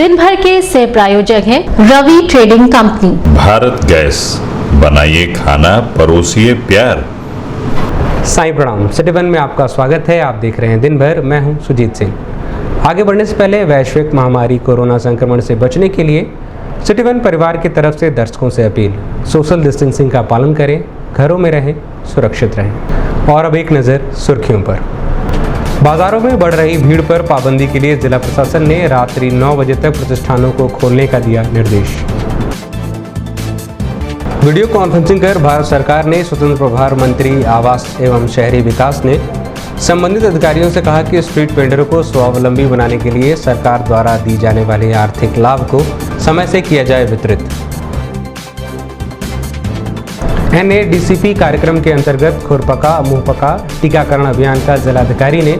दिन भर के सह प्रायोजक हैं Ravi trading company. Bharat gas, बनाइए खाना, परोसिए प्यार। साईं प्रणाम। सिटी वन में आपका स्वागत है। आप देख रहे हैं दिन भर। मैं हूं सुजीत सिंह। आगे बढ़ने से पहले वैश्विक महामारी कोरोना संक्रमण से बचने के लिए सिटी वन परिवार की तरफ से दर्शकों से अपील, सोशल डिस्टेंसिंग का पालन करें, घरों में रहें, सुरक्षित रहें। और अब एक नज़र सुर्खियों पर। बाजारों में बढ़ रही भीड़ पर पाबंदी के लिए जिला प्रशासन ने रात्रि 9 बजे तक प्रतिष्ठानों को खोलने का दिया निर्देश। वीडियो कॉन्फ्रेंसिंग कर भारत सरकार ने स्वतंत्र प्रभार मंत्री आवास एवं शहरी विकास ने संबंधित अधिकारियों से कहा कि स्ट्रीट वेंडरों को स्वावलंबी बनाने के लिए सरकार द्वारा दी जाने वाले आर्थिक लाभ को समय से किया जाए वितरित। NADCP कार्यक्रम के अंतर्गत खुरपका मुंहपका टीकाकरण अभियान का जिलाधिकारी ने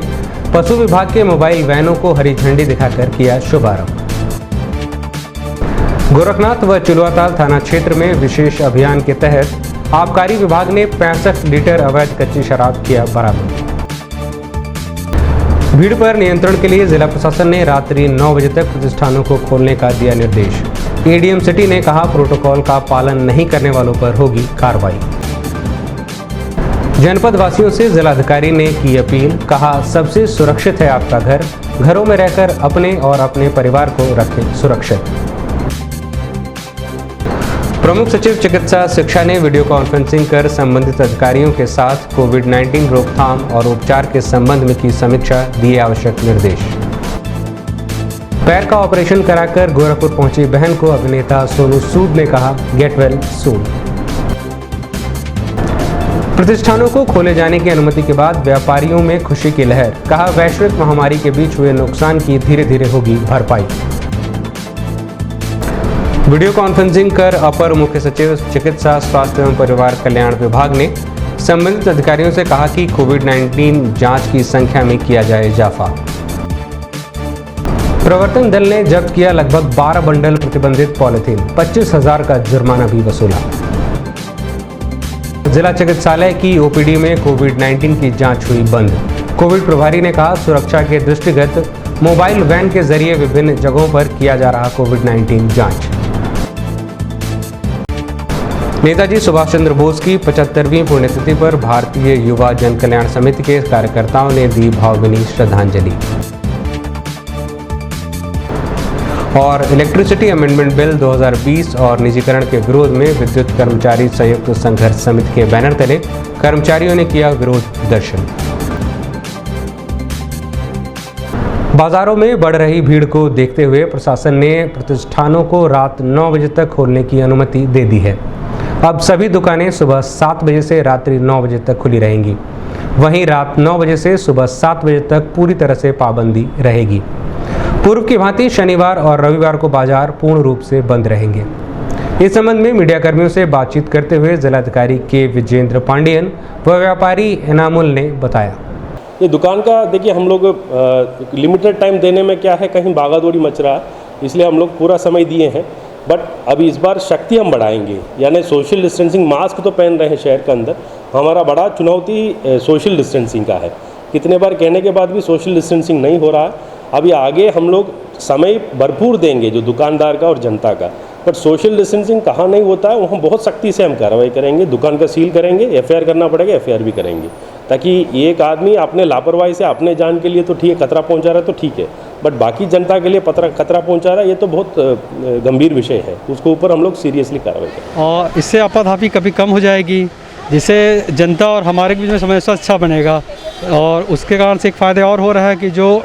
पशु विभाग के मोबाइल वैनों को हरी झंडी दिखाकर किया शुभारंभ। गोरखनाथ व चिलवाताल थाना क्षेत्र में विशेष अभियान के तहत आबकारी विभाग ने 65 लीटर अवैध कच्ची शराब किया बरामद। भीड़ पर नियंत्रण के लिए जिला प्रशासन ने रात्रि 9 बजे तक प्रतिष्ठानों को खोलने का दिया निर्देश। ADM सिटी ने कहा, प्रोटोकॉल का पालन नहीं करने वालों पर होगी कार्रवाई। जनपद वासियों से जिलाधिकारी ने की अपील, कहा सबसे सुरक्षित है आपका घर, घरों में रहकर अपने और अपने परिवार को रखें सुरक्षित। प्रमुख सचिव चिकित्सा शिक्षा ने वीडियो कॉन्फ्रेंसिंग कर संबंधित अधिकारियों के साथ कोविड-19 रोकथाम और उपचार के संबंध में की समीक्षा, दिए आवश्यक निर्देश। पैर का ऑपरेशन कराकर गोरखपुर पहुंची बहन को अभिनेता सोनू सूद ने कहा, गेट वेल सून। प्रतिष्ठानों को खोले जाने की अनुमति के बाद व्यापारियों में खुशी की लहर, कहा वैश्विक महामारी के बीच हुए नुकसान की धीरे धीरे होगी भरपाई। वीडियो कॉन्फ्रेंसिंग कर अपर मुख्य सचिव चिकित्सा स्वास्थ्य एवं परिवार कल्याण विभाग ने संबंधित अधिकारियों से कहा कि कोविड-19 जांच की संख्या में किया जाए इजाफा। प्रवर्तन दल ने जब्त किया लगभग 12 बंडल प्रतिबंधित पॉलिथीन, 25,000 का जुर्माना भी वसूला। जिला चिकित्सालय की OPD में कोविड-19 की जांच हुई बंद। कोविड प्रभारी ने कहा, सुरक्षा के दृष्टिगत मोबाइल वैन के जरिए विभिन्न जगहों पर किया जा रहा कोविड-19 जांच। नेताजी सुभाष चंद्र बोस की 75वीं पुण्यतिथि पर भारतीय युवा जन कल्याण समिति के कार्यकर्ताओं ने दी भावभीनी श्रद्धांजलि। और इलेक्ट्रिसिटी अमेंडमेंट बिल 2020 और निजीकरण के विरोध में विद्युत कर्मचारी संयुक्त संघर्ष समिति के बैनर तले कर्मचारियों ने किया विरोध प्रदर्शन। बाजारों में बढ़ रही भीड़ को देखते हुए प्रशासन ने प्रतिष्ठानों को रात 9 बजे तक खोलने की अनुमति दे दी है। अब सभी दुकानें सुबह 7 बजे से रात्रि 9 बजे तक खुली रहेंगी। वहीं रात 9 बजे से सुबह 7 बजे तक पूरी तरह से पाबंदी रहेगी। पूर्व की भांति शनिवार और रविवार को बाजार पूर्ण रूप से बंद रहेंगे। इस संबंध में मीडिया कर्मियों से बातचीत करते हुए जिलाधिकारी के विजेंद्र पांडियन व व्यापारी इनामुल ने बताया, ये दुकान का देखिए, हम लोग लिमिटेड टाइम देने में क्या है, कहीं भागादौड़ी मच रहा, इसलिए हम लोग पूरा समय दिए हैं। बट अभी इस बार शक्ति हम बढ़ाएंगे, यानी सोशल डिस्टेंसिंग, मास्क तो पहन रहे हैं शहर के अंदर। हमारा बड़ा चुनौती सोशल डिस्टेंसिंग का है। कितने बार कहने के बाद भी सोशल डिस्टेंसिंग नहीं हो रहा है। अभी आगे हम लोग समय भरपूर देंगे जो दुकानदार का और जनता का, बट सोशल डिस्टेंसिंग कहाँ नहीं होता है वहाँ बहुत सख्ती से हम कार्रवाई करेंगे। दुकान का सील करेंगे, FIR करना पड़ेगा, FIR भी करेंगे, ताकि एक आदमी अपने लापरवाही से अपने जान के लिए तो ठीक है, खतरा पहुंचा रहा है तो ठीक है, बट बाकी जनता के लिए खतरा पहुंचा रहा है, ये तो बहुत गंभीर विषय है। उसके ऊपर हम लोग सीरियसली कार्रवाई करेंगे और इससे आपाधापी कभी कम हो जाएगी, जिससे जनता और हमारे बीच में समन्वय अच्छा बनेगा। और उसके कारण से एक फ़ायदा और हो रहा है कि जो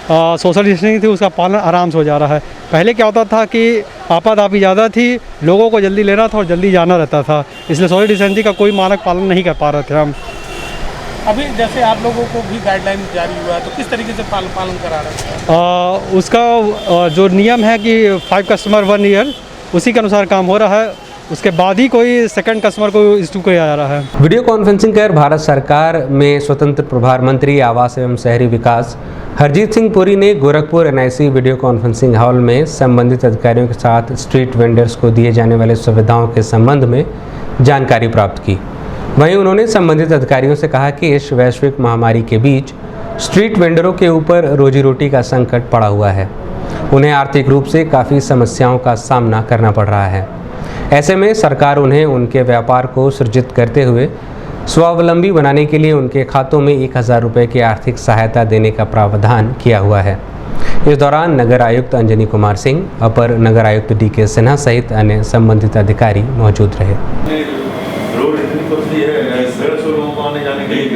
सोशल डिस्टेंसिंग थी उसका पालन आराम से हो जा रहा है। पहले क्या होता था कि आपाधापी ज़्यादा थी, लोगों को जल्दी लेना था और जल्दी जाना रहता था, इसलिए सोशल डिस्टेंसिंग का कोई मानक पालन नहीं कर पा रहे थे हम। अभी जैसे आप लोगों को भी गाइडलाइन जारी हुआ है तो किस तरीके से पालन करा रहे हैं? उसका जो नियम है कि 5 कस्टमर 1 ईयर, उसी के अनुसार काम हो रहा है। उसके बाद ही कोई सेकंड कस्टमर को इशू किया जा रहा है। वीडियो कॉन्फ्रेंसिंग कर भारत सरकार में स्वतंत्र प्रभार मंत्री आवास एवं शहरी विकास हरजीत सिंह पुरी ने Gorakhpur NIC video conferencing hall में संबंधित अधिकारियों के साथ स्ट्रीट वेंडर्स को दिए जाने वाले सुविधाओं के संबंध में जानकारी प्राप्त की। वहीं उन्होंने संबंधित अधिकारियों से कहा कि इस वैश्विक महामारी के बीच स्ट्रीट वेंडरों के ऊपर रोजी रोटी का संकट पड़ा हुआ है। उन्हें आर्थिक रूप से काफ़ी समस्याओं का सामना करना पड़ रहा है। ऐसे में सरकार उन्हें उनके व्यापार को सृजित करते हुए स्वावलंबी बनाने के लिए उनके खातों में 1000 रुपये की आर्थिक सहायता देने का प्रावधान किया हुआ है। इस दौरान नगर आयुक्त अंजनी कुमार सिंह, अपर नगर आयुक्त DK सिन्हा सहित अन्य संबंधित अधिकारी मौजूद रहे। रोड इतनी पतली है, 150 लोगों को आने जाने के लिए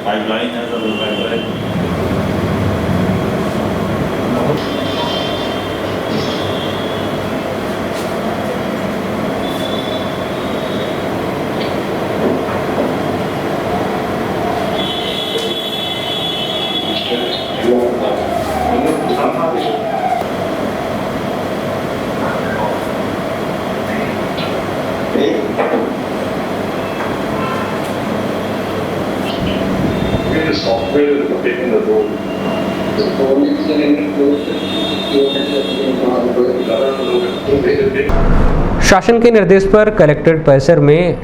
पाइपलाइन है, सब pipeline. software is taking the role. शासन के निर्देश पर कलेक्ट्रेट परिसर में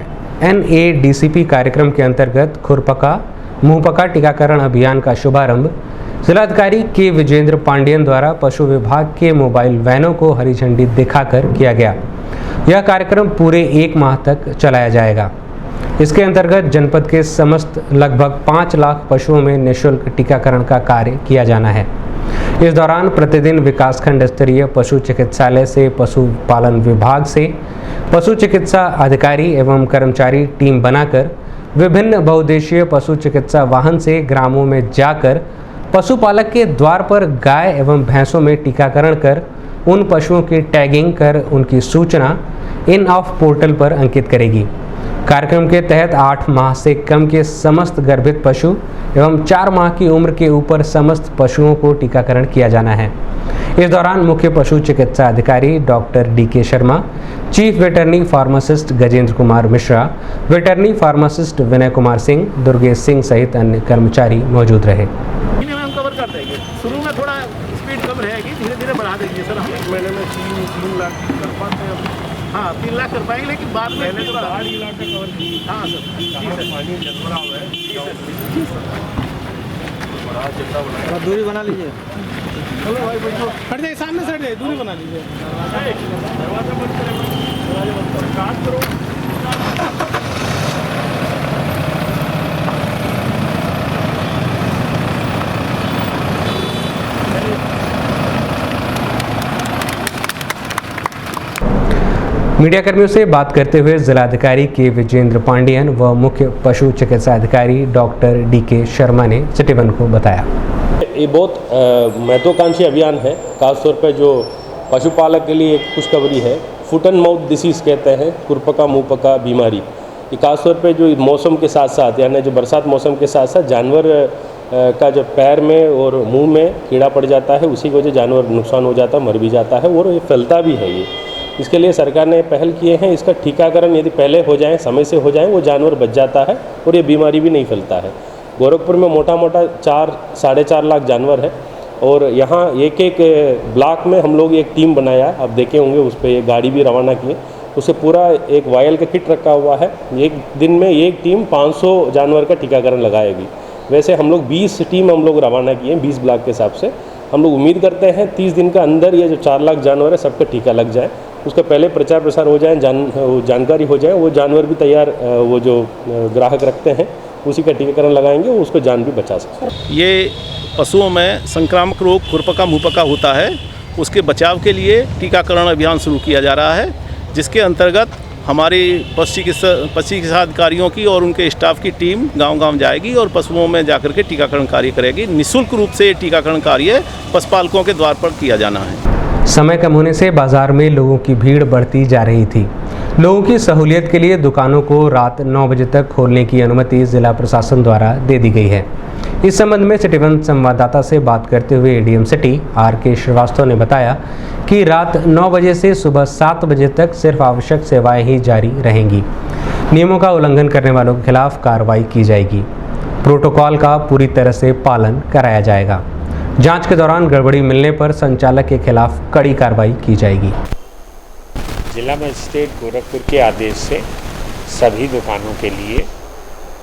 NADCP कार्यक्रम के अंतर्गत खुरपका मुंहपका टीकाकरण अभियान का शुभारंभ जिलाधिकारी के विजेंद्र पांडियन द्वारा पशु विभाग के मोबाइल वैनों को हरी झंडी दिखाकर किया गया। यह कार्यक्रम पूरे 1 माह तक चलाया जाएगा। इसके अंतर्गत जनपद के समस्त लगभग 5 लाख पशुओं में निःशुल्क टीकाकरण का कार्य किया जाना है। इस दौरान प्रतिदिन विकासखंड स्तरीय पशु चिकित्सालय से पशुपालन विभाग से पशु चिकित्सा अधिकारी एवं कर्मचारी टीम बनाकर विभिन्न बहुउद्देशीय पशु चिकित्सा वाहन से ग्रामों में जाकर पशुपालक के द्वार पर गाय एवं भैंसों में टीकाकरण कर उन पशुओं की टैगिंग कर उनकी सूचना इन ऑफ पोर्टल पर अंकित करेगी। कार्यक्रम के तहत 8 माह से कम के समस्त गर्भित पशु एवं 4 माह की उम्र के ऊपर समस्त पशुओं को टीकाकरण किया जाना है। इस दौरान मुख्य पशु चिकित्सा अधिकारी doctor DK Sharma, chief veterinary pharmacist Gajendra Kumar Mishra, veterinary pharmacist Vinay Kumar Singh, Durgesh Singh सहित अन्य कर्मचारी मौजूद रहे। हम कवर कर देंगे। शुरू में थोड़ा स्पीड कम रहेगी, धीरे धीरे बढ़ा देंगे सर। हम 1 महीने में 3 लाख कर पाते हैं। हाँ 3 लाख कर पाएंगे, लेकिन बाद में 8 लाख का कवर कीजिए। हाँ सर, पानी जलवा हुआ है। दूरी बना लीजिए। चलो भाई बैठो, हट जाइए, सामने से हट जाइए, दूरी बना लीजिए। दरवाजा बंद करो, दरवाजा बंद करो, काट करो। मीडिया कर्मियों से बात करते हुए जिलाधिकारी के विजेंद्र पांडियन व मुख्य पशु चिकित्सा अधिकारी डॉक्टर DK शर्मा ने सिटी वन को बताया। ये बहुत महत्वाकांक्षी अभियान है, खासतौर पर जो पशुपालक के लिए एक खुशखबरी है। फुट एंड माउथ डिसीज़ कहते हैं, खुरपका मुंहपका बीमारी। ये खासतौर पे जो मौसम के साथ साथ, यानी जो बरसात मौसम के साथ साथ जानवर का जो पैर में और मुंह में कीड़ा पड़ जाता है, उसी की वजह जानवर नुकसान हो जाता है, मर भी जाता है और ये फैलता भी है। ये इसके लिए सरकार ने पहल किए हैं। इसका टीकाकरण यदि पहले हो जाए, समय से हो जाए, वो जानवर बच जाता है और ये बीमारी भी नहीं फैलता है। गोरखपुर में मोटा 4-4.5 लाख जानवर है और यहाँ एक ब्लॉक में हम लोग एक टीम बनाया। आप देखे होंगे, उस पर एक गाड़ी भी रवाना किए। उससे पूरा एक वायल का किट रखा हुआ है। एक दिन में एक टीम 500 जानवर का टीकाकरण लगाएगी। वैसे हम लोग 20 टीम हम लोग रवाना किए 20 ब्लॉक के हिसाब से। हम लोग उम्मीद करते हैं 30 दिन के अंदर ये जो 4 लाख जानवर है सबका टीका लग जाए। उसका पहले प्रचार प्रसार हो जाए, जानकारी हो जाए, वो जानवर भी तैयार, वो जो ग्राहक रखते हैं उसी का टीकाकरण लगाएंगे, वो उसको जान भी बचा सकते हैं। ये पशुओं में संक्रामक रोग खुरपका मुंहपका होता है, उसके बचाव के लिए टीकाकरण अभियान शुरू किया जा रहा है, जिसके अंतर्गत हमारी पशु चिकित्सा अधिकारियों की और उनके स्टाफ की टीम गांव-गांव जाएगी और पशुओं में जाकर के टीकाकरण कार्य करेगी। निःशुल्क रूप से टीकाकरण कार्य पशुपालकों के द्वार पर किया जाना है। समय कम होने से बाजार में लोगों की भीड़ बढ़ती जा रही थी। लोगों की सहूलियत के लिए दुकानों को रात 9 बजे तक खोलने की अनुमति जिला प्रशासन द्वारा दे दी गई है। इस संबंध में सिटी वन संवाददाता से बात करते हुए ADM सिटी RK श्रीवास्तव ने बताया कि रात 9 बजे से सुबह 7 बजे तक सिर्फ आवश्यक सेवाएं ही जारी रहेंगी। नियमों का उल्लंघन करने वालों के खिलाफ कार्रवाई की जाएगी। प्रोटोकॉल का पूरी तरह से पालन कराया जाएगा। जांच के दौरान गड़बड़ी मिलने पर संचालक के खिलाफ कड़ी कार्रवाई की जाएगी। जिला मजिस्ट्रेट गोरखपुर के आदेश से सभी दुकानों के लिए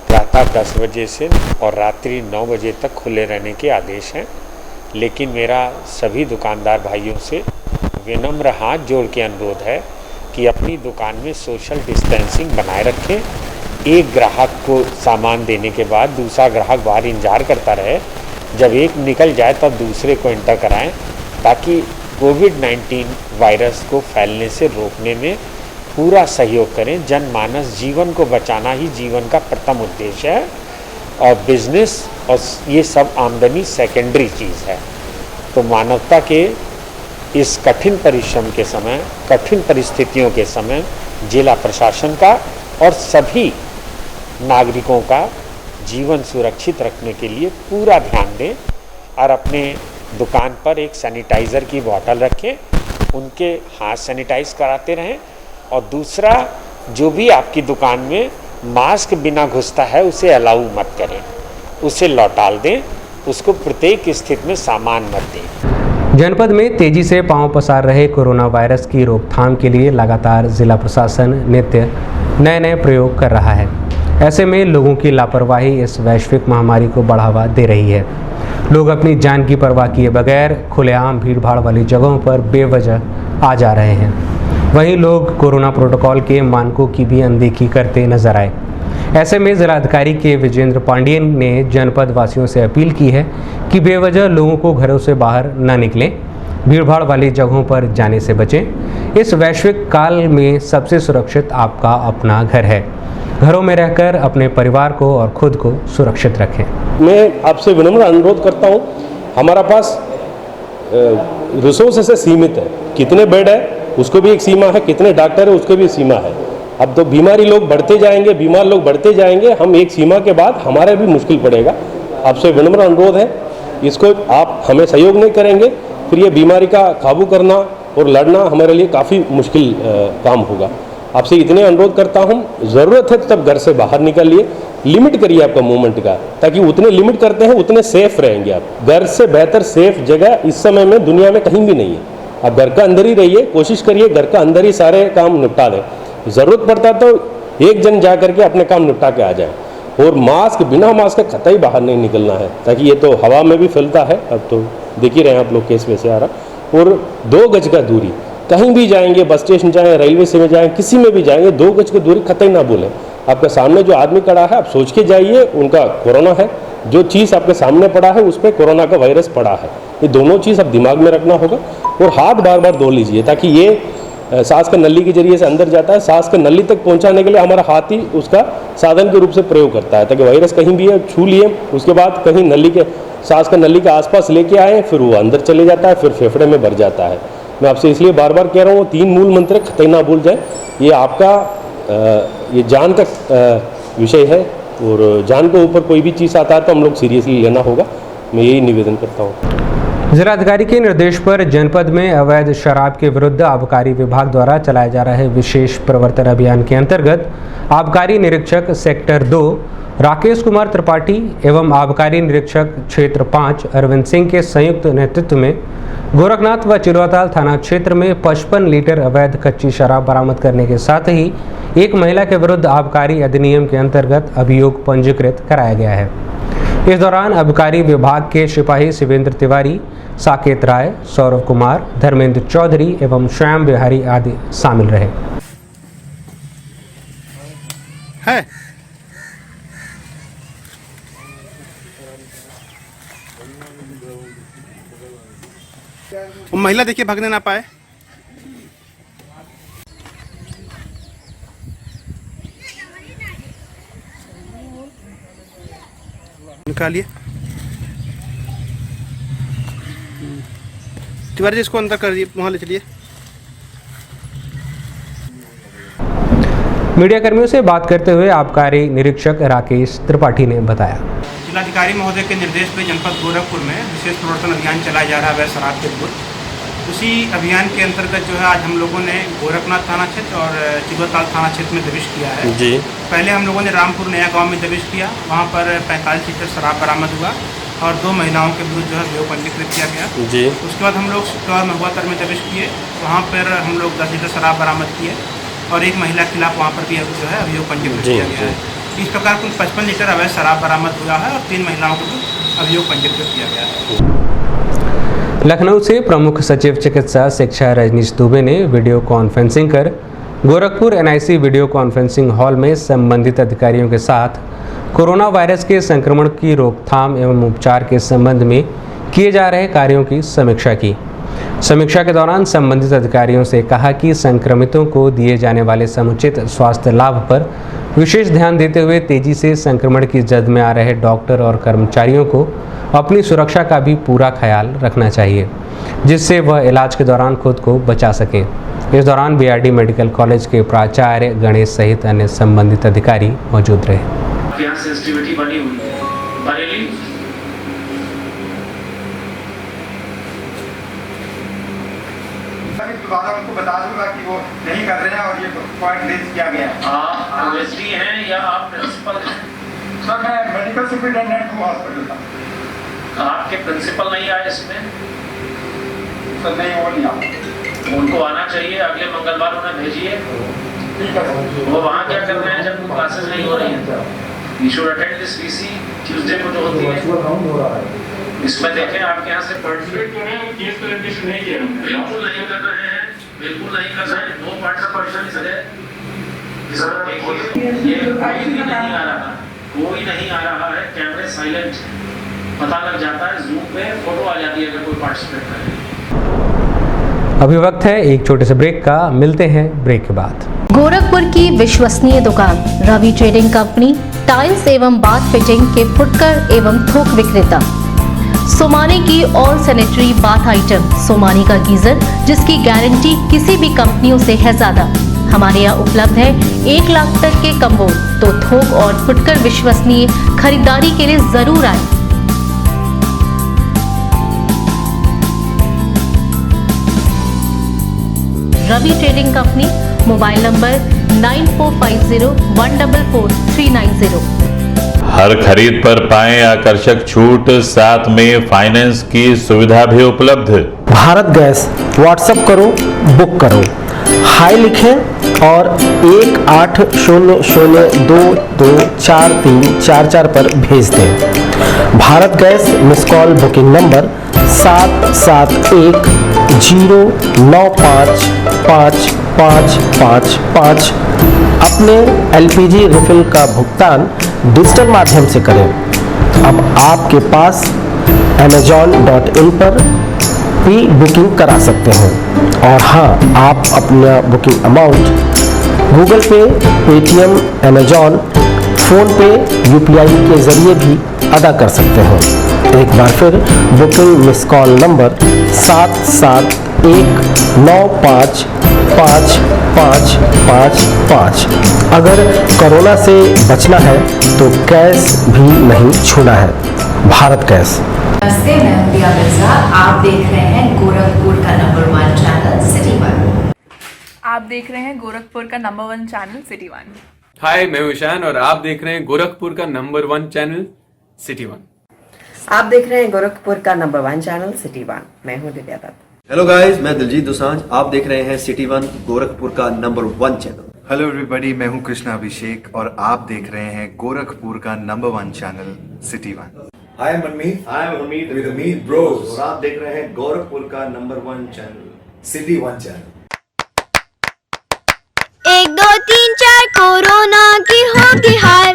प्रातः 10 बजे से और रात्रि 9 बजे तक खुले रहने के आदेश हैं। लेकिन मेरा सभी दुकानदार भाइयों से विनम्र हाथ जोड़ के अनुरोध है कि अपनी दुकान में सोशल डिस्टेंसिंग बनाए रखें। एक ग्राहक को सामान देने के बाद दूसरा ग्राहक बाहर इंतजार करता रहे, जब एक निकल जाए तब दूसरे को एंटर कराएं, ताकि कोविड-19 वायरस को फैलने से रोकने में पूरा सहयोग करें। जनमानस जीवन को बचाना ही जीवन का प्रथम उद्देश्य है और बिजनेस और ये सब आमदनी सेकेंडरी चीज़ है। तो मानवता के इस कठिन परिश्रम के समय, कठिन परिस्थितियों के समय जिला प्रशासन का और सभी नागरिकों का जीवन सुरक्षित रखने के लिए पूरा ध्यान दें और अपने दुकान पर एक सैनिटाइज़र की बोतल रखें, उनके हाथ सैनिटाइज कराते रहें। और दूसरा, जो भी आपकी दुकान में मास्क बिना घुसता है उसे अलाउ मत करें, उसे लौटा दें, उसको प्रत्येक स्थिति में सामान मत दें। जनपद में तेजी से पांव पसार रहे कोरोना वायरस की रोकथाम के लिए लगातार जिला प्रशासन नित्य नए नए प्रयोग कर रहा है। ऐसे में लोगों की लापरवाही इस वैश्विक महामारी को बढ़ावा दे रही है। लोग अपनी जान की परवाह किए बगैर खुलेआम भीड़भाड़ वाली जगहों पर बेवजह आ जा रहे हैं। वहीं लोग कोरोना प्रोटोकॉल के मानकों की भी अनदेखी करते नजर आए। ऐसे में जिलाधिकारी के विजेंद्र पांडियन ने जनपद वासियों से अपील की है कि बेवजह लोगों को घरों से बाहर न निकलें, भीड़भाड़ वाली जगहों पर जाने से बचें। इस वैश्विक काल में सबसे सुरक्षित आपका अपना घर है। घरों में रहकर अपने परिवार को और खुद को सुरक्षित रखें। मैं आपसे विनम्र अनुरोध करता हूं, हमारा पास रिसोर्सेस सीमित है। कितने बेड है उसको भी एक सीमा है, कितने डॉक्टर है उसको भी सीमा है। अब तो बीमार लोग बढ़ते जाएंगे, हम एक सीमा के बाद हमारा भी मुश्किल पड़ेगा। आपसे विनम्र अनुरोध है, इसको आप हमें सहयोग नहीं करेंगे फिर ये बीमारी का काबू करना और लड़ना हमारे लिए काफ़ी मुश्किल काम होगा। आपसे इतने अनुरोध करता हूँ, ज़रूरत है तब घर से बाहर निकलिए, लिमिट करिए आपका मूवमेंट का, ताकि उतने लिमिट करते हैं उतने सेफ रहेंगे आप। घर से बेहतर सेफ जगह इस समय में दुनिया में कहीं भी नहीं है। आप घर का अंदर ही रहिए, कोशिश करिए घर का अंदर ही सारे काम निपटा दें। ज़रूरत पड़ता तो एक जन जा करके अपने काम निपटा के आ जाए। और मास्क, बिना मास्क के कतई बाहर नहीं निकलना है, ताकि ये तो हवा में भी फैलता है। अब तो देख ही रहे हैं आप लोग केस वैसे आ रहा। और 2 गज का दूरी, कहीं भी जाएंगे, बस स्टेशन जाएँ, रेलवे से में जाएँ, किसी में भी जाएंगे, 2 गज की दूरी कतई ना भूलें। आपके सामने जो आदमी खड़ा है आप सोच के जाइए उनका कोरोना है, जो चीज़ आपके सामने पड़ा है उस पर कोरोना का वायरस पड़ा है। ये दोनों चीज़ आप दिमाग में रखना होगा। और हाथ बार बार धो लीजिए, ताकि ये सांस के नली के जरिए से अंदर जाता है, सांस के नली तक पहुंचाने के लिए हमारा हाथ ही उसका साधन के रूप से प्रयोग करता है, ताकि वायरस कहीं भी है छू लिए, उसके बाद कहीं नली के सांस के नली के आसपास लेके आए, फिर वो अंदर चले जाता है, फिर फेफड़े में भर जाता है। मैं आपसे इसलिए बार बार कह रहा हूँ, 3 मूल मंत्र कतई ना भूल जाए। ये आपका ये जान का विषय है और जान के ऊपर कोई भी चीज़ आता है तो हम लोग सीरियसली लेना होगा। मैं यही निवेदन करता हूँ। जिलाधिकारी के निर्देश पर जनपद में अवैध शराब के विरुद्ध आबकारी विभाग द्वारा चलाए जा रहे विशेष प्रवर्तन अभियान के अंतर्गत आबकारी निरीक्षक सेक्टर 2 राकेश कुमार त्रिपाठी एवं आबकारी निरीक्षक क्षेत्र 5 अरविंद सिंह के संयुक्त नेतृत्व में गोरखनाथ व चिलवाताल थाना क्षेत्र में 55 लीटर अवैध कच्ची शराब बरामद करने के साथ ही एक महिला के विरुद्ध आबकारी अधिनियम के अंतर्गत अभियोग पंजीकृत कराया गया है। इस दौरान आबकारी विभाग के सिपाही शिवेंद्र तिवारी, साकेत राय, सौरव कुमार, धर्मेंद्र चौधरी एवं श्याम बिहारी आदि शामिल रहे। है महिला देखिए भागने ना पाए। निकालिए तिवारी जी, इसको अंदर कर दिए, वहाँ ले चलिए। मीडिया कर्मियों से बात करते हुए आबकारी निरीक्षक राकेश त्रिपाठी ने बताया, जिलाधिकारी महोदय के निर्देश पर जनपद गोरखपुर में विशेष प्रवर्तन अभियान चलाया जा रहा है अवैध शराब के विरुद्ध। उसी अभियान के अंतर्गत जो है आज हम लोगों ने गोरखनाथ थाना क्षेत्र और चिलवाताल थाना क्षेत्र में दबिश किया है जी। पहले हम लोगों ने रामपुर नया गांव में दबिश किया, वहां पर 45 लीटर शराब बरामद हुआ और 2 महिलाओं के विरुद्ध जो है अभियोग पंजीकृत किया गया जी। उसके बाद हम लोग शुक्रवार महुआतर में दबिश किए, वहाँ पर हम लोग 10 लीटर शराब बरामद किए और एक महिला के खिलाफ वहाँ पर भी जो है अभियोग पंजीकृत किया गया है। इस प्रकार कुल 55 लीटर अवैध शराब बरामद हुआ है और 3 महिलाओं को अभियोग पंजीकृत किया गया है। लखनऊ से प्रमुख सचिव चिकित्सा शिक्षा रजनीश दुबे ने वीडियो कॉन्फ्रेंसिंग कर Gorakhpur NIC video conferencing hall में संबंधित अधिकारियों के साथ कोरोना वायरस के संक्रमण की रोकथाम एवं उपचार के संबंध में किए जा रहे कार्यों की समीक्षा की। समीक्षा के दौरान संबंधित अधिकारियों से कहा कि संक्रमितों को दिए जाने वाले समुचित स्वास्थ्य लाभ पर विशेष ध्यान देते हुए तेजी से संक्रमण की जद में आ रहे डॉक्टर और कर्मचारियों को अपनी सुरक्षा का भी पूरा ख्याल रखना चाहिए, जिससे वह इलाज के दौरान खुद को बचा सकें। इस दौरान BRD मेडिकल कॉलेज के प्राचार्य गणेश सहित अन्य संबंधित अधिकारी मौजूद रहे। यहाँ सेंसिटिविटी बनी हुई है। बरेली उनको बता दूंगा कि वो नहीं कर रहे हैं और ये पॉइंट रेज किया गया है। आप OSD हैं या आप प्रिंसिपल हैं? सर मैं मेडिकल सुपरिटेंडेंट हूँ हॉस्पिटल का। आपके प्रिंसिपल नहीं आए इसमें? सर नहीं, वो नहीं आए। उनको आना चाहिए, अगले मंगलवार उन्हें भेजिए। ठीक है। वो वहाँ क्या कर रहे हैं जब क्लासेस नहीं हो रही हैं? You should attend this VC Tuesday को जो होती है। इसमें देखें आपके यहाँ से पार्टिसिपेट कर रहे हैं, केस प्रेजेंटेशन नहीं किया, बिल्कुल नहीं कर रहे हैं, बिल्कुल नहीं कर रहे हैं। नो पार्टिसिपेशन है। ये कोई नहीं आ रहा, कोई नहीं आ रहा है, कैमरे साइलेंट, पता लग जाता है, जूम पे फोटो आ जाती है अगर कोई पार्टिसिपेट करे। अभी वक्त है एक छोटे से ब्रेक का, मिलते हैं ब्रेक के बाद। गोरखपुर की विश्वसनीय दुकान रवि ट्रेडिंग कंपनी, टाइल्स एवं बाथ फिटिंग के फुटकर एवं थोक विक्रेता। सोमानी की all sanitary bath item, Somani का गीजर जिसकी गारंटी किसी भी कंपनियों से है ज्यादा। हमारे यहाँ उपलब्ध है 1 लाख तक के कम्बो। तो थोक और फुटकर विश्वसनीय खरीदारी के लिए जरूर आए। Ravi trading company, mobile number 9450144390। हर खरीद पर पाएं आकर्षक छूट, साथ में फाइनेंस की सुविधा भी उपलब्ध। भारत गैस व्हाट्सएप करो, बुक करो, हाई लिखें और 1800224344 पर भेज दें। Bharat gas miss call booking number 7710955555। अपने LPG रिफिल का भुगतान डिजिटल माध्यम से करें। अब आपके पास amazon.in पर भी बुकिंग करा सकते हैं। और हाँ, आप अपना बुकिंग अमाउंट गूगल पे, पेटीएम, अमेजॉन, फ़ोन पे, UPI के ज़रिए भी अदा कर सकते हैं। एक बार फिर बुकिंग मिस कॉल नंबर 7710955555। अगर कोरोना से बचना है तो गैस भी नहीं छूना है। भारत गैस। नमस्ते, मैं दिया मिर्जा। आप देख रहे हैं गोरखपुर का नंबर 1 चैनल सिटी 1। आप देख रहे हैं गोरखपुर का नंबर 1 चैनल सिटी 1। हाय, मैं ईशान और आप देख रहे हैं गोरखपुर का नंबर 1 चैनल सिटी 1। आप देख रहे हैं गोरखपुर का नंबर 1 चैनल सिटी 1। मैं हूं दिव्या दत्त। हेलो गाइस, मैं दिलजीत दोसांझ। आप देख रहे हैं सिटी 1 गोरखपुर का नंबर 1 चैनल। हेलो एवरीबॉडी, मैं हूं कृष्णा अभिषेक और आप देख रहे हैं गोरखपुर का number 1 channel city 1। Hi Manmeet, I am Hamid with Hamid Bros और आप देख रहे हैं गोरखपुर का number 1 channel city 1 channel. 1 2 3 4 corona की होगी हार।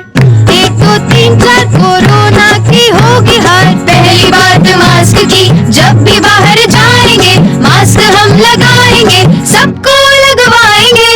1 2 3 4 कोरोना की होगी हार। पहली बात मास्क की, जब भी बाहर जाएंगे मास्क हम लगाएंगे, सबको लगवाएंगे।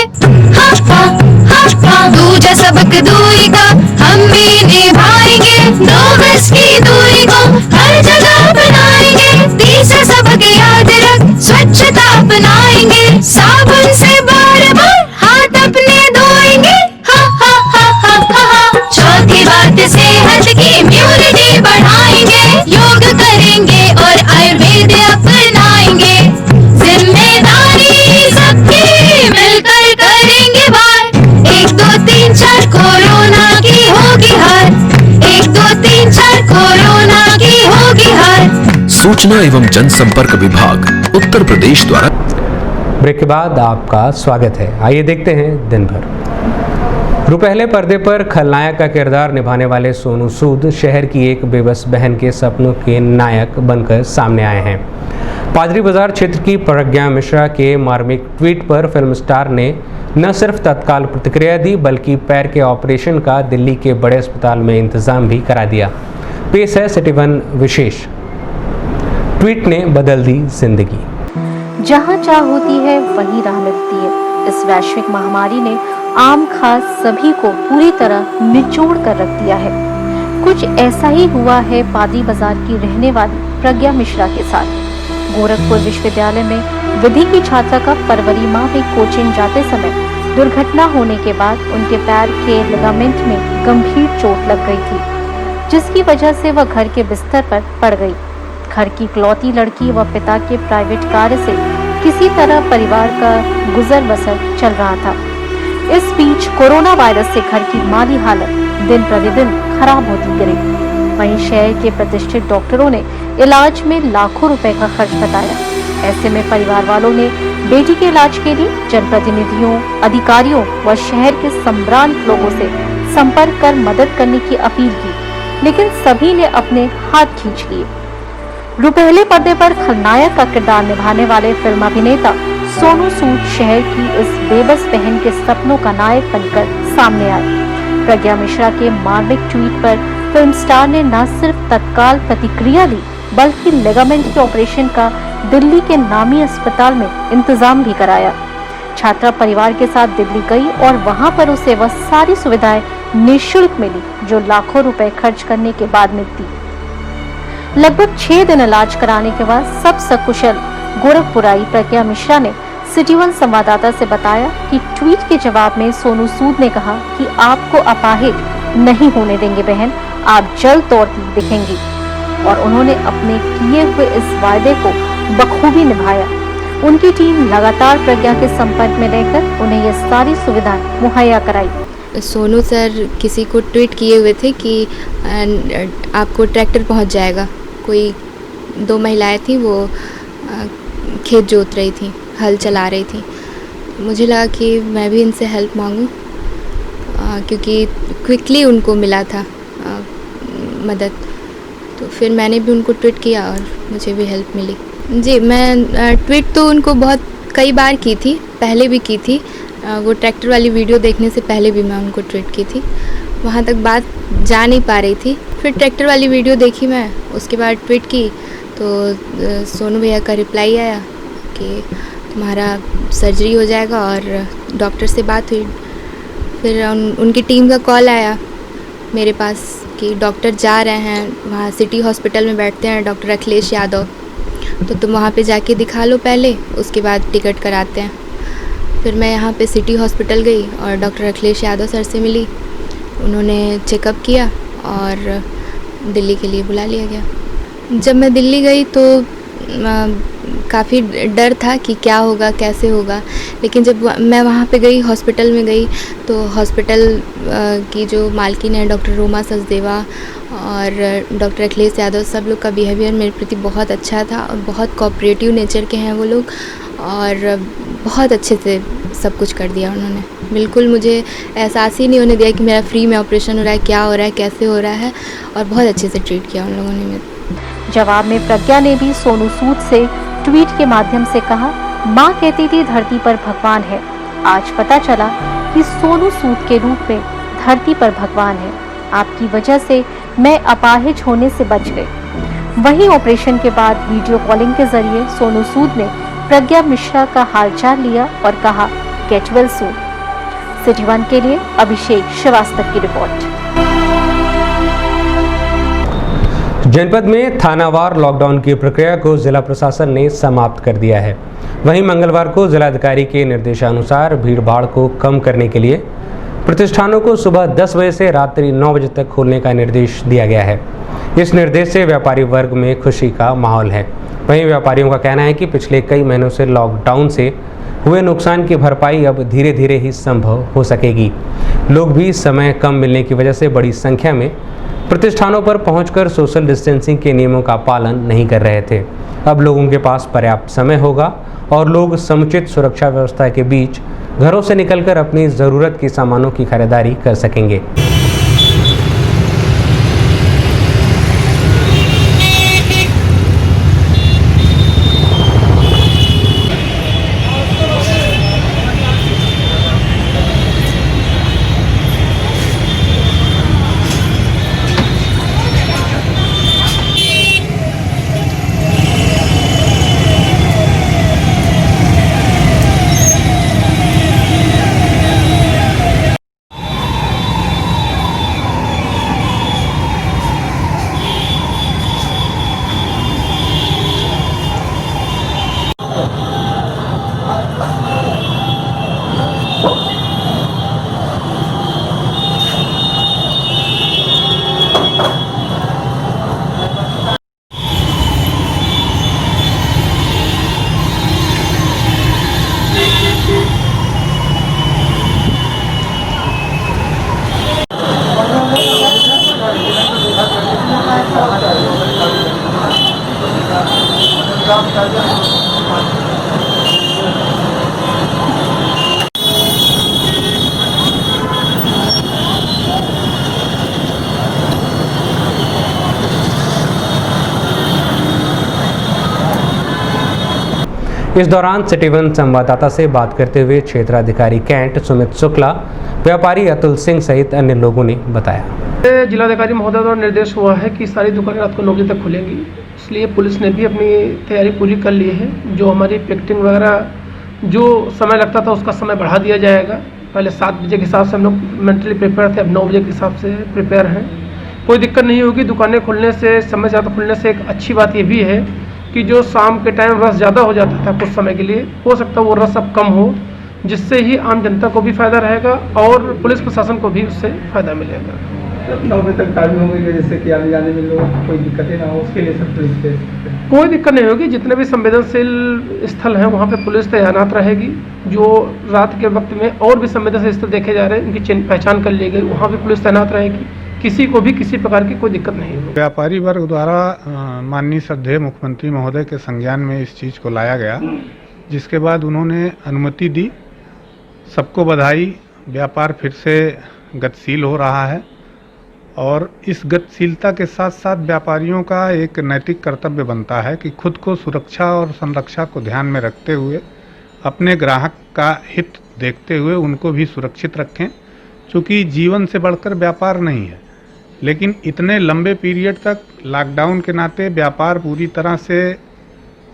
हाँ हाँ हाँ हाँ। दूजा सबक दूरी का हम भी निभाएंगे। 2 गज की दूरी को हर जगह अपनाएंगे। तीसरा सबक याद रख, स्वच्छता अपनाएंगे। साबुन से बार बार हाथ अपने धोएंगे। हाँ हाँ हाँ हाँ हाँ। चौथी बात सेहत की इम्यूनिटी बढ़ाएंगे। योग करेंगे और आयुर्वेद अपनाएंगे। जिम्मेदारी सबकी मिलकर करेंगे बार। 1 2 3 4 कोरोना की होगी हार। 1 2 3 4 कोरोना की होगी हार। सूचना एवं जनसंपर्क विभाग उत्तर प्रदेश द्वारा। ब्रेक के बाद आपका स्वागत है। आइए देखते हैं दिन भर। रुपहले पर्दे पर खलनायक का किरदार निभाने वाले सोनू सूद शहर की एक बेबस बहन के सपनों के नायक बनकर सामने आए हैं। पादरी बाजार क्षेत्र की प्रज्ञा मिश्रा के मार्मिक ट्वीट पर फिल्म स्टार ने न सिर्फ तत्काल प्रतिक्रिया दी बल्कि पैर के ऑपरेशन का दिल्ली के बड़े अस्पताल में इंतजाम भी करा दिया। पेश है सिटी वन विशेष, ट्वीट ने बदल दी जिंदगी। जहाँ चाह होती है वहीं राह मिलती है। इस वैश्विक महामारी ने आम खास सभी को पूरी तरह निचोड़ कर रख दिया है। कुछ ऐसा ही हुआ है पादरी बाजार की रहने वाली प्रज्ञा मिश्रा के साथ। गोरखपुर विश्वविद्यालय में विधि की छात्रा का फरवरी माह में कोचिंग जाते समय दुर्घटना होने के बाद उनके पैर के लिगामेंट में गंभीर चोट लग गई थी, जिसकी वजह से वह घर के बिस्तर पर पड़ गई। घर की इकलौती लड़की व पिता के प्राइवेट कार्य से किसी तरह परिवार का गुजर बसर चल रहा था। इस बीच कोरोना वायरस से घर की माली हालत दिन प्रतिदिन खराब होती गई। वहीं शहर के प्रतिष्ठित डॉक्टरों ने इलाज में लाखों रुपए का खर्च बताया। ऐसे में परिवार वालों ने बेटी के इलाज के लिए जनप्रतिनिधियों, अधिकारियों व शहर के संभ्रांत लोगों से संपर्क कर मदद करने की अपील की, लेकिन सभी ने अपने हाथ खींच लिए। रुपहले पर्दे पर खलनायक का किरदार निभाने वाले फिल्म अभिनेता सोनू सूद शहर की इस बेबस बहन के सपनों का नायक बनकर सामने आए। प्रज्ञा मिश्रा के मार्मिक ट्वीट पर फिल्म स्टार ने न सिर्फ तत्काल प्रतिक्रिया दी बल्कि लिगामेंट के ऑपरेशन का दिल्ली के नामी अस्पताल में इंतजाम भी कराया। छात्रा परिवार के साथ दिल्ली गई और वहां पर उसे वह सारी सुविधाएं निःशुल्क मिली जो लाखों रुपए खर्च करने के बाद मिलती। लगभग 6 दिन इलाज कराने के बाद सब सकुशल गोरखपुर आई प्रज्ञा मिश्रा ने सिटी वन संवाददाता से बताया कि ट्वीट के जवाब में सोनू सूद ने कहा कि आपको अपाहिज नहीं होने देंगे बहन, आप जल्द दौड़ती दिखेंगी। और उन्होंने अपने किए हुए इस वायदे को बखूबी निभाया। उनकी टीम लगातार प्रज्ञा के संपर्क में रहकर उन्हें ये सारी सुविधाएं मुहैया कराई। सोनू सर किसी को ट्वीट किए हुए थे कि आपको ट्रैक्टर पहुंच जाएगा। कोई 2 महिलाएं थी, वो खेत जोत रही थी, हल चला रही थी। मुझे लगा कि मैं भी इनसे हेल्प मांगूं क्योंकि क्विकली उनको मिला था मदद। तो फिर मैंने भी उनको ट्वीट किया और मुझे भी हेल्प मिली। जी, मैं ट्वीट तो उनको बहुत कई बार की थी, पहले भी की थी। वो ट्रैक्टर वाली वीडियो देखने से पहले भी मैं उनको ट्वीट की थी। वहाँ तक बात जा नहीं पा रही थी। फिर ट्रैक्टर वाली वीडियो देखी मैं, उसके बाद ट्वीट की तो सोनू भैया का रिप्लाई आया कि तुम्हारा सर्जरी हो जाएगा और डॉक्टर से बात हुई। फिर उनकी टीम का कॉल आया मेरे पास कि डॉक्टर जा रहे हैं, वहाँ सिटी हॉस्पिटल में बैठते हैं डॉक्टर अखिलेश यादव, तो तुम वहाँ पे जाके दिखा लो पहले, उसके बाद टिकट कराते हैं। फिर मैं यहाँ पे सिटी हॉस्पिटल गई और डॉक्टर अखिलेश यादव सर से मिली। उन्होंने चेकअप किया और दिल्ली के लिए बुला लिया गया। जब मैं दिल्ली गई तो काफ़ी डर था कि क्या होगा, कैसे होगा। लेकिन जब मैं वहाँ पे गई, हॉस्पिटल में गई, तो हॉस्पिटल की जो मालकिन है डॉक्टर रोमा सचदेवा और डॉक्टर अखिलेश यादव, सब लोग का बिहेवियर मेरे प्रति बहुत अच्छा था और बहुत कोऑपरेटिव नेचर के हैं वो लोग और बहुत अच्छे से सब कुछ कर दिया उन्होंने। बिल्कुल मुझे एहसास ही नहीं होने दिया कि मेरा फ्री में ऑपरेशन हो रहा है, क्या हो रहा है, कैसे हो रहा है, और बहुत अच्छे से ट्रीट किया उन लोगों ने मेरे। जवाब में प्रज्ञा ने भी सोनू सूद से ट्वीट के माध्यम से कहा, माँ कहती थी धरती पर भगवान है, आज पता चला कि सोनू सूद के रूप में धरती पर भगवान है। आपकी वजह से मैं अपाहिज होने से बच गई। वहीं ऑपरेशन के बाद वीडियो कॉलिंग के जरिए सोनू सूद ने प्रज्ञा मिश्रा का हालचाल लिया और कहा, get well soon. City one के लिए अभिषेक श्रीवास्तव की रिपोर्ट। जनपद में थानावार लॉकडाउन की प्रक्रिया को जिला प्रशासन ने समाप्त कर दिया है। वहीं मंगलवार को जिलाधिकारी के निर्देशानुसार भीड़भाड़ को कम करने के लिए प्रतिष्ठानों को सुबह 10 बजे से रात्रि 9 बजे तक खोलने का निर्देश दिया गया है। इस निर्देश से व्यापारी वर्ग में खुशी का माहौल है। वहीं व्यापारियों का कहना है कि पिछले कई महीनों से लॉकडाउन से हुए नुकसान की भरपाई अब धीरे धीरे ही संभव हो सकेगी। लोग भी समय कम मिलने की वजह से बड़ी संख्या में प्रतिष्ठानों पर पहुंचकर सोशल डिस्टेंसिंग के नियमों का पालन नहीं कर रहे थे। अब लोगों के पास पर्याप्त समय होगा और लोग समुचित सुरक्षा व्यवस्था के बीच घरों से निकलकर अपनी ज़रूरत के सामानों की खरीदारी कर सकेंगे। इस दौरान सिटी वन संवाददाता से बात करते हुए क्षेत्राधिकारी कैंट सुमित शुक्ला, व्यापारी अतुल सिंह सहित अन्य लोगों ने बताया। जिलाधिकारी महोदय द्वारा निर्देश हुआ है कि सारी दुकानें रात को 9 बजे तक खुलेंगी, इसलिए पुलिस ने भी अपनी तैयारी पूरी कर ली है। जो हमारी पैकेटिंग वगैरह जो समय लगता था उसका समय बढ़ा दिया जाएगा। पहले 7 बजे के हिसाब से हम लोग मेंटली प्रिपेयर थे, अब 9 बजे के हिसाब से प्रिपेयर हैं। कोई दिक्कत नहीं होगी। दुकानें खुलने से, समय ज़्यादा खुलने से एक अच्छी बात ये भी है कि जो शाम के टाइम रश ज़्यादा हो जाता था कुछ समय के लिए, हो सकता है वो रश अब कम हो, जिससे ही आम जनता को भी फ़ायदा रहेगा और पुलिस प्रशासन को भी उससे फ़ायदा मिलेगा। 9 बजे तक टाइम होगी, जैसे कि आने जाने में लोग कोई दिक्कतें ना हो, उसके लिए सब पुलिस के कोई दिक्कत नहीं होगी। जितने भी संवेदनशील स्थल हैं वहाँ पे पुलिस तैनात रहेगी। जो रात के वक्त में और भी संवेदनशील स्थल देखे जा रहे हैं उनकी पहचान कर ली गई, वहाँ भी पुलिस तैनात रहेगी। किसी को भी किसी प्रकार की कोई दिक्कत नहीं होगी। व्यापारी वर्ग द्वारा माननीय श्रद्धेय मुख्यमंत्री महोदय के संज्ञान में इस चीज़ को लाया गया, जिसके बाद उन्होंने अनुमति दी। सबको बधाई। व्यापार फिर से गतिशील हो रहा है और इस गतिशीलता के साथ साथ व्यापारियों का एक नैतिक कर्तव्य बनता है कि खुद को सुरक्षा और संरक्षा को ध्यान में रखते हुए अपने ग्राहक का हित देखते हुए उनको भी सुरक्षित रखें, क्योंकि जीवन से बढ़कर व्यापार नहीं है। लेकिन इतने लंबे पीरियड तक लॉकडाउन के नाते व्यापार पूरी तरह से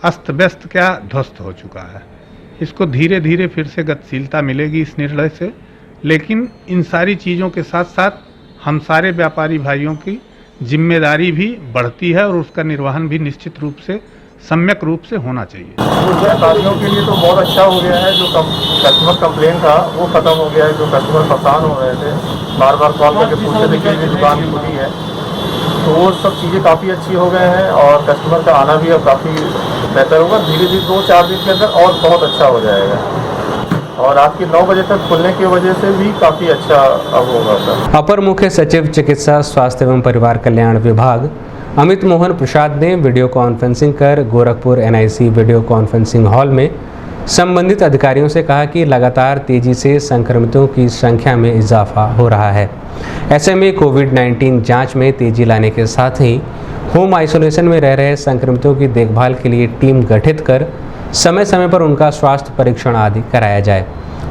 अस्त व्यस्त क्या ध्वस्त हो चुका है। इसको धीरे धीरे फिर से गतिशीलता मिलेगी इस निर्णय से। लेकिन इन सारी चीज़ों के साथ साथ हम सारे व्यापारी भाइयों की जिम्मेदारी भी बढ़ती है और उसका निर्वहन भी निश्चित रूप से सम्यक रूप से होना चाहिए। व्यापारियों के लिए तो बहुत अच्छा हो गया है। जो कस्टमर कंप्लेन था वो खत्म हो गया है। जो कस्टमर परेशान हो रहे थे, बार बार कॉल करके पूछते थे कि दुकान खुली है, तो वो सब चीज़ें काफ़ी अच्छी हो गए हैं और कस्टमर का आना भी अब काफ़ी बेहतर होगा। धीरे धीरे 2-4 दिन के अंदर और बहुत अच्छा हो जाएगा और रात के 9 बजे तक खुलने की वजह से भी काफ़ी अच्छा अब होगा सर। अपर मुख्य सचिव चिकित्सा, स्वास्थ्य एवं परिवार कल्याण विभाग अमित मोहन प्रसाद ने वीडियो कॉन्फ्रेंसिंग कर Gorakhpur NIC video conferencing hall में संबंधित अधिकारियों से कहा कि लगातार तेजी से संक्रमितों की संख्या में इजाफा हो रहा है। ऐसे में कोविड-19 जांच में तेजी लाने के साथ ही होम आइसोलेशन में रह रहे संक्रमितों की देखभाल के लिए टीम गठित कर समय समय पर उनका स्वास्थ्य परीक्षण आदि कराया जाए।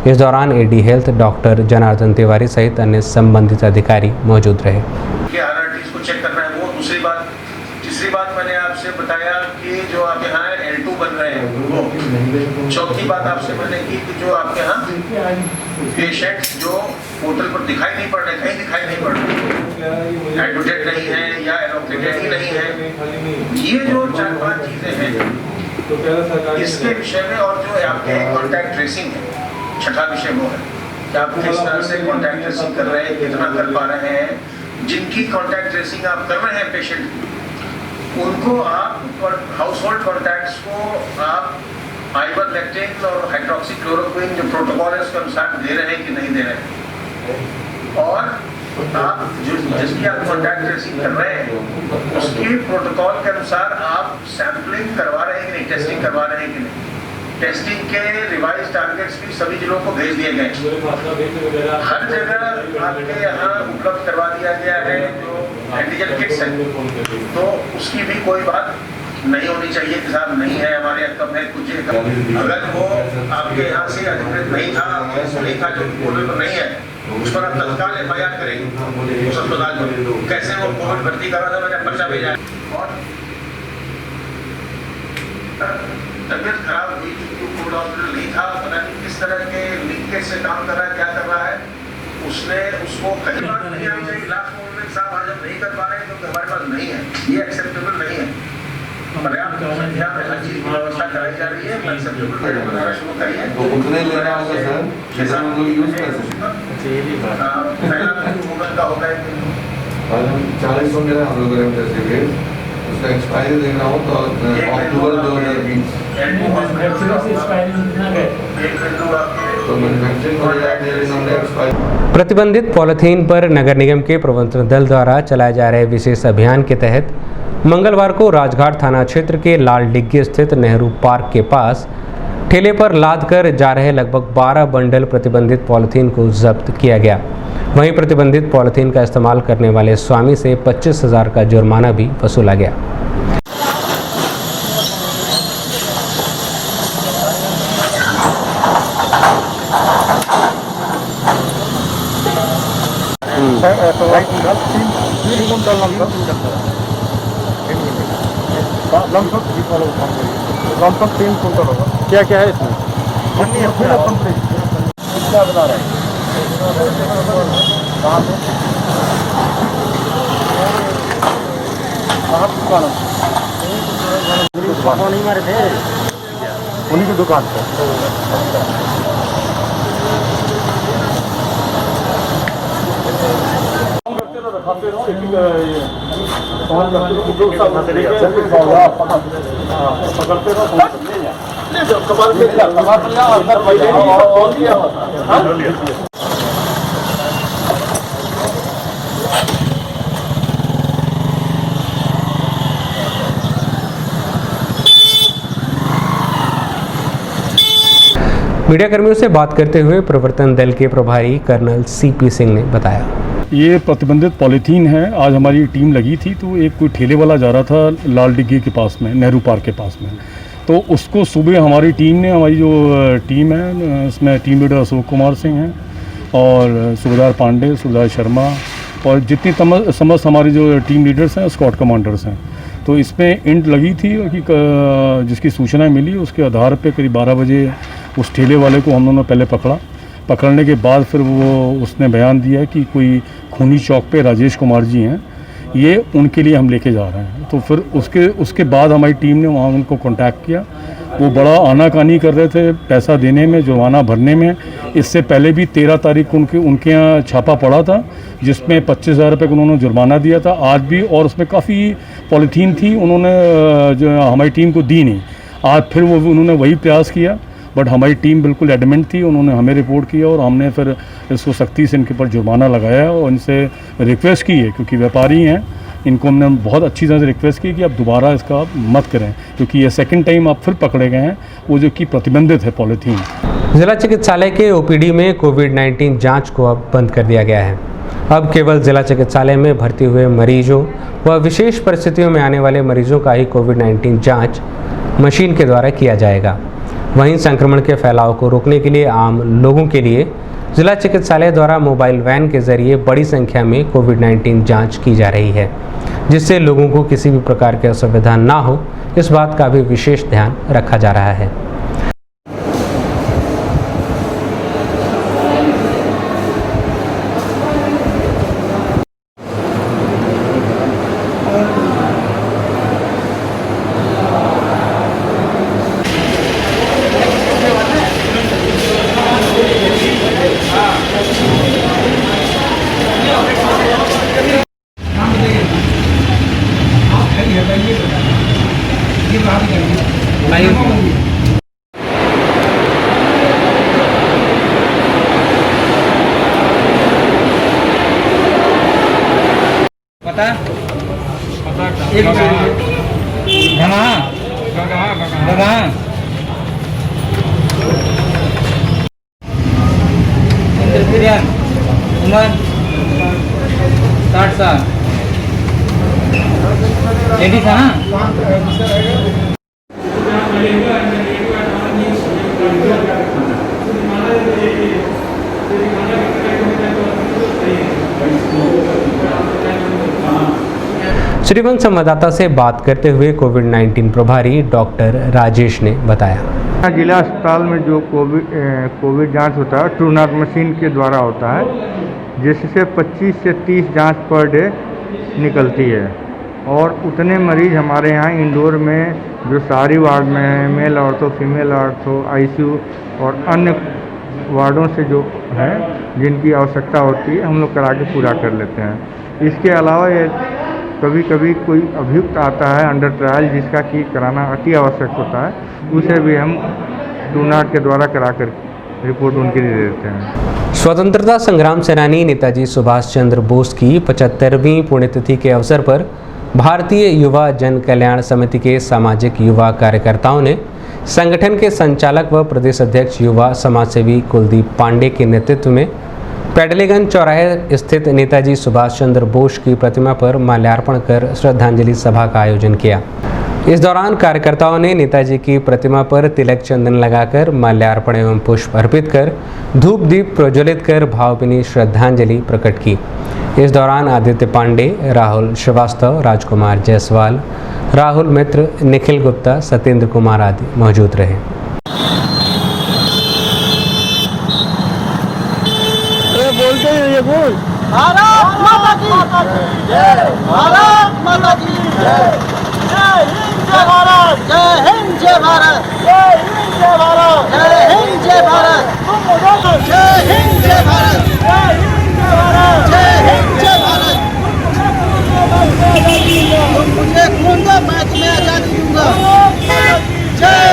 इस दौरान AD health doctor Janardan Tiwari सहित अन्य संबंधित अधिकारी मौजूद रहे। चेक करना है वो दूसरी बात। तीसरी बात मैंने आपसे बताया कि जो आपके यहाँ L2 बन रहे हैं वो। चौथी बात आपसे मैंने की कि जो आपके यहाँ पेशेंट्स जो पोर्टल पर दिखाई नहीं पड़ रहे, कहीं दिखाई नहीं पड़ रहे, एडमिटेड नहीं है या एलोकेटेड ही नहीं है, ये जो 4-5 चीजें हैं इसके विषय में, और जो आपके कॉन्टैक्ट ट्रेसिंग है, छठा विषय वो है कि आप किस तरह से कॉन्टैक्ट ट्रेसिंग कर रहे हैं, कितना कर पा रहे हैं। जिनकी कॉन्टैक्ट ट्रेसिंग आप कर रहे हैं पेशेंट, उनको आप हाउस होल्ड कॉन्टैक्ट्स को आप आइवरमेक्टिन और हाइड्रोक्सीक्लोरोक्विन जो प्रोटोकॉल है उसके अनुसार दे रहे हैं कि नहीं दे रहे हैं, और आप जिसकी आप कॉन्टैक्ट ट्रेसिंग कर रहे हैं उसके प्रोटोकॉल के अनुसार आप सैंपलिंग करवा रहे हैं कि नहीं, टेस्टिंग करवा रहे हैं कि नहीं। टेस्टिंग के रिवाइज टारगेट्स भी सभी जिलों को भेज दिए गए। हर जगह आपके यहाँ उपलब्ध करवा दिया गया है जो एंटीजन किट्स हैं, तो उसकी भी कोई बात नहीं होनी चाहिए कि साहब नहीं है हमारे कब है कुछ। अगर वो आपके यहाँ से अधिकृत नहीं था, नहीं था, जो पोर्टल पर नहीं है, उस पर आप तत्काल FIR करेंगे उस अस्पताल में। कैसे वो कोविड भर्ती करा था, मैंने पर्चा भेजा है। और तबियत खराब हुई क्योंकि कोविड हॉस्पिटल नहीं था, पता नहीं किस तरह के लिंकेज से काम कर रहा है, क्या कर रहा है, उसने उसको कहीं बात नहीं आनी चाहिए। लास्ट मोमेंट साहब आज हम नहीं कर पा रहे हैं क्योंकि हमारे पास नहीं है, ये एक्सेप्टेबल नहीं है। पर्याप्त संख्या में हर चीज की व्यवस्था कराई जा रही है। कल से बिल्कुल बेड बनाना शुरू करिए। तो उतने लेना होगा सर जैसा हम लोग यूज कर सकते हैं। पहला गूगल का होगा आज हम 40 होंगे ना हम लोग रेमडेसिविर, उसका एक्सपायरी देखना हो तो अक्टूबर 2020 तो मैन्युफैक्चरिंग हो जाती है इन्होंने एक्सपायरी। प्रतिबंधित पॉलिथीन पर नगर निगम के प्रबंधन दल द्वारा चलाए जा रहे विशेष अभियान के तहत मंगलवार को राजघाट थाना क्षेत्र के लाल डिग्गी स्थित नेहरू पार्क के पास ठेले पर लाद कर जा रहे लगभग 12 बंडल प्रतिबंधित पॉलिथीन को जब्त किया गया। वहीं प्रतिबंधित पॉलिथीन का इस्तेमाल करने वाले स्वामी से 25,000 का जुर्माना भी वसूला गया। क्या क्या है इसमें? क्या बता रहे हैं? कहाँ नहीं मारे थे उन्हीं की दुकान पे। खाते रहो एक पकड़ते रहो कबाल पे मीडिया कर्मियों से बात करते हुए प्रवर्तन दल के प्रभारी कर्नल सीपी सिंह ने बताया, ये प्रतिबंधित पॉलीथीन है। आज हमारी टीम लगी थी तो एक कोई ठेले वाला जा रहा था लाल डिग्गी के पास में, नेहरू पार्क के पास में, तो उसको सुबह हमारी टीम ने, हमारी जो टीम है इसमें टीम लीडर अशोक कुमार सिंह हैं और सूबेदार पांडे, सूबेदार शर्मा और जितनी समस्त हमारी जो टीम लीडर्स हैं, स्क्वाड कमांडर्स हैं, तो इसमें इंट लगी थी कि जिसकी सूचना मिली उसके आधार पे करीब 12 बजे उस ठेले वाले को हम लोगों ने पहले पकड़ा। पकड़ने के बाद फिर उसने बयान दिया कि कोई खूनी चौक पे राजेश कुमार जी हैं, ये उनके लिए हम लेके जा रहे हैं। तो फिर उसके बाद हमारी टीम ने वहाँ उनको कांटेक्ट किया। वो बड़ा आनाकानी कर रहे थे पैसा देने में, जुर्माना भरने में। इससे पहले भी 13 तारीख को उनके यहाँ छापा पड़ा था जिसमें 25,000 रुपये का उन्होंने जुर्माना दिया था। आज भी, और उसमें काफ़ी पॉलीथीन थी, उन्होंने जो हमारी टीम को दी नहीं। आज फिर उन्होंने वही प्रयास किया, बट हमारी टीम बिल्कुल एडमेंट थी। उन्होंने हमें रिपोर्ट किया और हमने फिर इसको सख्ती से इनके ऊपर जुर्माना लगाया और इनसे रिक्वेस्ट की है, क्योंकि व्यापारी हैं, इनको हमने बहुत अच्छी तरह से रिक्वेस्ट की कि आप दोबारा इसका मत करें, क्योंकि ये सेकंड टाइम आप फिर पकड़े गए हैं, वो जो कि प्रतिबंधित है पॉलीथीन। जिला चिकित्सालय के ओपीडी में कोविड-19 जांच को अब बंद कर दिया गया है। अब केवल जिला चिकित्सालय में भर्ती हुए मरीजों व विशेष परिस्थितियों में आने वाले मरीजों का ही कोविड-19 जाँच मशीन के द्वारा किया जाएगा। वहीं संक्रमण के फैलाव को रोकने के लिए आम लोगों के लिए जिला चिकित्सालय द्वारा मोबाइल वैन के जरिए बड़ी संख्या में कोविड-19 जांच की जा रही है, जिससे लोगों को किसी भी प्रकार की असुविधा ना हो, इस बात का भी विशेष ध्यान रखा जा रहा है। उम्र 60 साल, लेडीज है ना। श्रीवन संवाददाता से बात करते हुए कोविड-19 प्रभारी डॉक्टर राजेश ने बताया, जिला अस्पताल में जो कोविड जांच होता है ट्रूनाट मशीन के द्वारा होता है, जिससे 25 से 30 जांच पर डे निकलती है। और उतने मरीज़ हमारे यहाँ इंदौर में जो शहरी वार्ड में है, male ortho, female ortho, ICU और अन्य वार्डों से जो है जिनकी आवश्यकता होती है हम लोग करा के पूरा कर लेते हैं। इसके अलावा ये कभी कभी कोई अभियुक्त आता है अंडर ट्रायल जिसका कि कराना अति आवश्यक होता है, उसे भी हम टूनाट के द्वारा करा कर रिपोर्ट उनके लिए दे देते हैं। स्वतंत्रता संग्राम सेनानी नेताजी सुभाष चंद्र बोस की 75वीं पुण्यतिथि के अवसर पर भारतीय युवा जन कल्याण समिति के सामाजिक युवा कार्यकर्ताओं ने संगठन के संचालक व प्रदेश अध्यक्ष युवा समाजसेवी कुलदीप पांडे के नेतृत्व में पैडलेगंज चौराहे स्थित नेताजी सुभाष चंद्र बोस की प्रतिमा पर माल्यार्पण कर श्रद्धांजलि सभा का आयोजन किया। इस दौरान कार्यकर्ताओं ने नेताजी की प्रतिमा पर तिलक चंदन लगाकर माल्यार्पण एवं पुष्प अर्पित कर धूप दीप प्रज्वलित कर भावभीनी श्रद्धांजलि प्रकट की। इस दौरान आदित्य पांडे, राहुल श्रीवास्तव, राजकुमार जायसवाल, राहुल मित्र, निखिल गुप्ता, सत्येंद्र कुमार आदि मौजूद रहे। बोलते हैं ये बोल भारत माता की जय, भारत माता की जय, जय हिंद जय भारत, जय हिंद जय भारत, जय हिंद जय भारत, जय हिंद जय भारत, जय हिंद जय भारत, जय हिंद जय भारत, जय हिंद जय भारत। मुझे खून दो मैं तुम्हें आजादी दूंगा, जय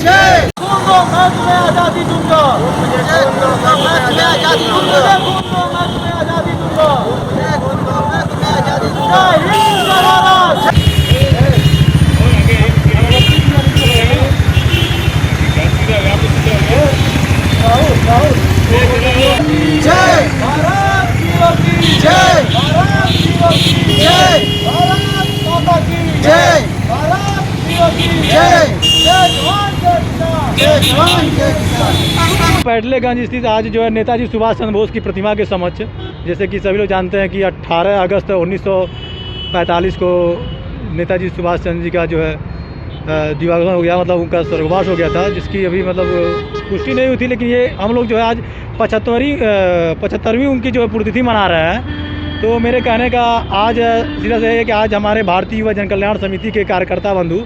जय खून दो मैं तुम्हें आजादी दूंगा, मुझे खून दो मैं तुम्हें आजादी दूंगा, खून दो मैं तुम्हें आजादी दूंगा, मुझे खून दो मैं तुम्हें आजादी दूंगा। जय हिंद जय भारत। जय भारत की जय, भारत की जय, भारत माता की जय, भारत की जय, जय जवान जय किसान, जय जवान जय किसान। पैडलेगंज स्थित आज जो है नेताजी सुभाष चंद्र बोस की प्रतिमा के समक्ष, जैसे कि सभी लोग जानते हैं कि 18 अगस्त 1945 को नेताजी सुभाष चंद्र जी का जो है दिवागमन हो गया, मतलब उनका स्वर्गवास हो गया था, जिसकी अभी मतलब पुष्टि नहीं हुई थी। लेकिन ये हम लोग जो है आज 75वीं उनकी जो है पुण्यतिथि मना रहे हैं। तो मेरे कहने का आज सीधा से है कि आज हमारे भारतीय युवा जन कल्याण समिति के कार्यकर्ता बंधु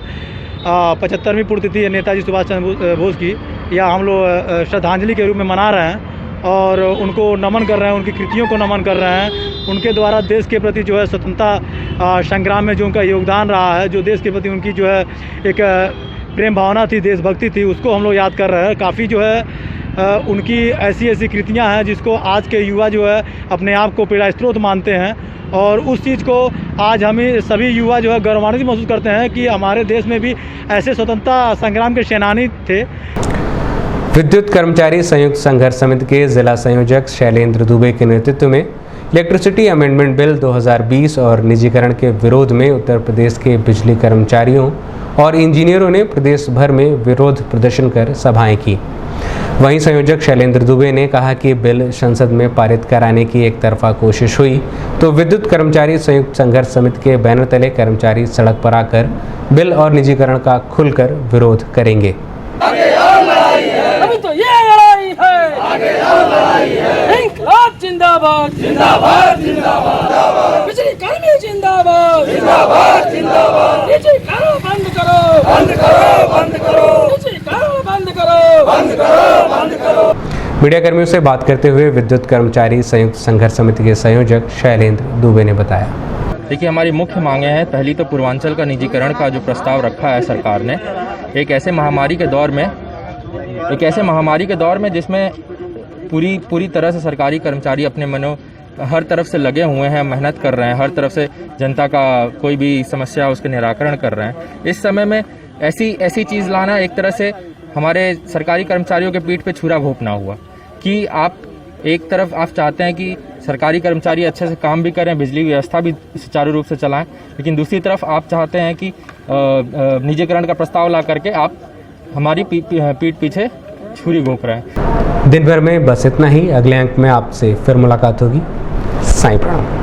75वीं पुण्यतिथि नेताजी सुभाष चंद्र बोस की या हम लोग श्रद्धांजलि के रूप में मना रहे हैं और उनको नमन कर रहे हैं, उनकी कृतियों को नमन कर रहे हैं। उनके द्वारा देश के प्रति जो है स्वतंत्रता संग्राम में जो उनका योगदान रहा है, जो देश के प्रति उनकी जो है एक प्रेम भावना थी, देशभक्ति थी, उसको हम लोग याद कर रहे हैं। काफ़ी जो है उनकी ऐसी कृतियां हैं जिसको आज के युवा जो है अपने आप को प्रेरणा स्रोत मानते हैं और उस चीज़ को आज हमें सभी युवा जो है गौरवान्वित महसूस करते हैं कि हमारे देश में भी ऐसे स्वतंत्रता संग्राम के सेनानी थे। विद्युत कर्मचारी संयुक्त संघर्ष समिति के जिला संयोजक शैलेंद्र दुबे के नेतृत्व में इलेक्ट्रिसिटी अमेंडमेंट बिल 2020 और निजीकरण के विरोध में उत्तर प्रदेश के बिजली कर्मचारियों और इंजीनियरों ने प्रदेश भर में विरोध प्रदर्शन कर सभाएं की। वहीं संयोजक शैलेंद्र दुबे ने कहा कि बिल संसद में पारित कराने की एक तरफा कोशिश हुई तो विद्युत कर्मचारी संयुक्त संघर्ष समिति के बैनर तले कर्मचारी सड़क पर आकर बिल और निजीकरण का खुलकर विरोध करेंगे। अभी तो ये लड़ाई है, आगे और लड़ाई है। इंकलाब जिंदाबाद, जिंदाबाद, जिंदाबाद। बिजली कर्मी जिंदाबाद, जिंदाबाद, जिंदाबाद। निजीकरण बंद करो, बंद करो, बंद करो। निजीकरण बंद करो, बंद करो, बंद करो। मीडिया कर्मियों से बात करते हुए विद्युत कर्मचारी संयुक्त संघर्ष समिति के संयोजक शैलेंद्र दुबे ने बताया। देखिए, हमारी मुख्य मांगे हैं। पहली तो पूर्वांचल का निजीकरण का जो प्रस्ताव रखा है सरकार ने, एक ऐसे महामारी के दौर में जिसमें पूरी तरह से सरकारी कर्मचारी अपने हर तरफ से लगे हुए हैं, मेहनत कर रहे हैं, हर तरफ से जनता का कोई भी समस्या उसके निराकरण कर रहे हैं। इस समय में ऐसी चीज़ लाना एक तरह से हमारे सरकारी कर्मचारियों के पीठ पे छुरा घोंपना हुआ कि आप एक तरफ आप चाहते हैं कि सरकारी कर्मचारी अच्छे से काम भी करें, बिजली व्यवस्था भी सुचारू रूप से चलाएं, लेकिन दूसरी तरफ आप चाहते हैं कि निजीकरण का प्रस्ताव ला करके आप हमारी पीठ पीछे छुरी घोंप रहे हैं। दिन भर में बस इतना ही। अगले अंक में आपसे फिर मुलाकात होगी। साईं प्रणाम।